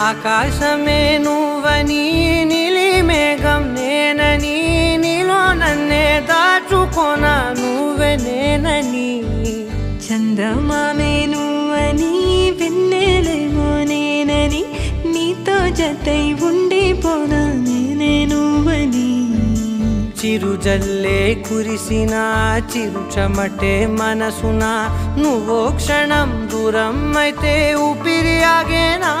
ఆకాశమే నువ్వని నీలి మేఘం నేనని నీలో నన్నే దాచుకోనా నువ్వే నేనని చందమామే నువ్వని వెన్నెలేమో నేనని నీతో జతై ఉండిపోనా నేనే నువ్వని చిరుజల్లే కురిసిన చిరుచమటే మనసున నువ్వో క్షణం దూరం అయితే ఊపిరి ఆగేనా